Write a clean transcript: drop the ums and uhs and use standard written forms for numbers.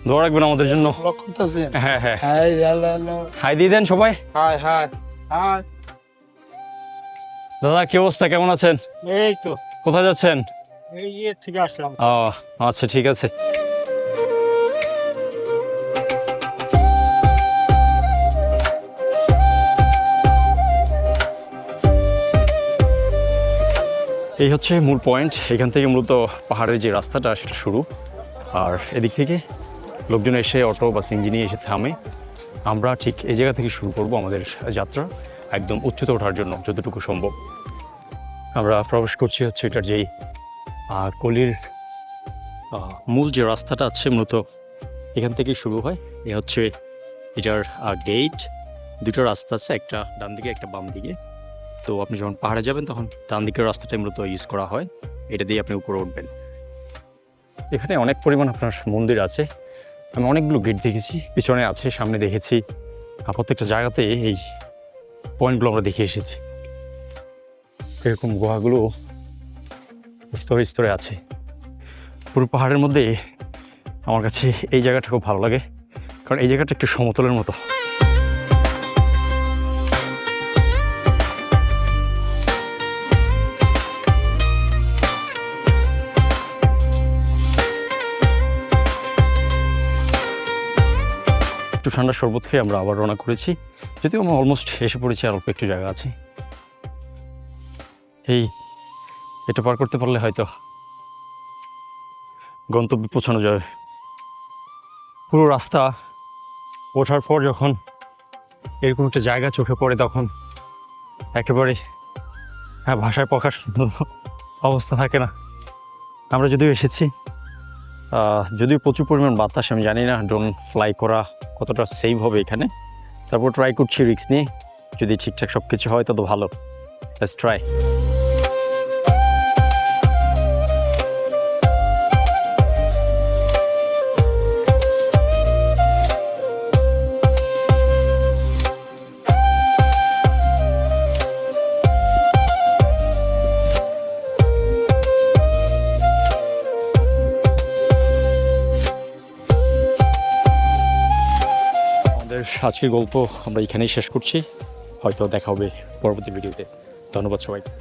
দোয়া রাখবেন আমাদের জন্য। হ্যাঁ হ্যাঁ, হাই দিয়ে দেন সবাই। দাদা কি অবস্থা, কেমন আছেন? এই তো কোথায় যাচ্ছেন? এই থেকে আসলাম। ও আচ্ছা, ঠিক আছে। এই হচ্ছে মূল পয়েন্ট। এখান থেকে মূলত পাহাড়ের যে রাস্তাটা সেটা শুরু, আর এদিক থেকে লোকজন এসে অটো বা সিএনজি নিয়ে এসে থামে। আমরা ঠিক এই জায়গা থেকে শুরু করব আমাদের যাত্রা, একদম উচ্চতে ওঠার জন্য যতটুকু সম্ভব। আমরা প্রবেশ করছি হচ্ছে এটার যেই কলির মূল যে রাস্তাটা আছে মূলত এখান থেকেই শুরু হয়। এ হচ্ছে এটার গেট। দুটো রাস্তা আছে, একটা ডান দিকে একটা বাম দিকে। তো আপনি যখন পাহাড়ে যাবেন তখন ডান দিকের রাস্তাটাই মূলত ইউজ করা হয়, এটা দিয়ে আপনি উপরে উঠবেন। এখানে অনেক পরিমাণ আপনার মন্দির আছে। আমি অনেকগুলো গেট দেখেছি, পিছনে আছে, সামনে দেখেছি। প্রত্যেকটা জায়গাতে এই পয়েন্টগুলো আমরা দেখে এসেছি। এরকম গুহাগুলো স্তরে স্তরে আছে পুরো পাহাড়ের মধ্যে। আমার কাছে এই জায়গাটা খুব ভালো লাগে, কারণ এই জায়গাটা একটু সমতলের মতো। একটু ঠান্ডা শরবত খেয়ে আমরা আবার রওনা করেছি, যদিও আমরা অলমোস্ট এসে পড়েছি, আর অল্প একটু জায়গা আছে। এটা পার করতে পারলে হয়তো গন্তব্যে পৌঁছানো যাবে। পুরো রাস্তা ওঠার পর যখন এরকম একটা জায়গা চোখে পড়ে তখন একেবারে ভাষায় প্রকাশ অবস্থা থাকে না। আমরা যদিও এসেছি, যদিও প্রচুর পরিমাণ বাতাস, আমি জানি না ড্রোন ফ্লাই করা কতটা সেভ হবে এখানে। তারপর ট্রাই করছি রিস্ক নিয়ে, যদি ঠিকঠাক সব কিছু হয় তত ভালো। Let's try. আজকের গল্প আমরা এখানেই শেষ করছি, হয়তো দেখা হবে পরবর্তী ভিডিওতে। ধন্যবাদ সবাইকে।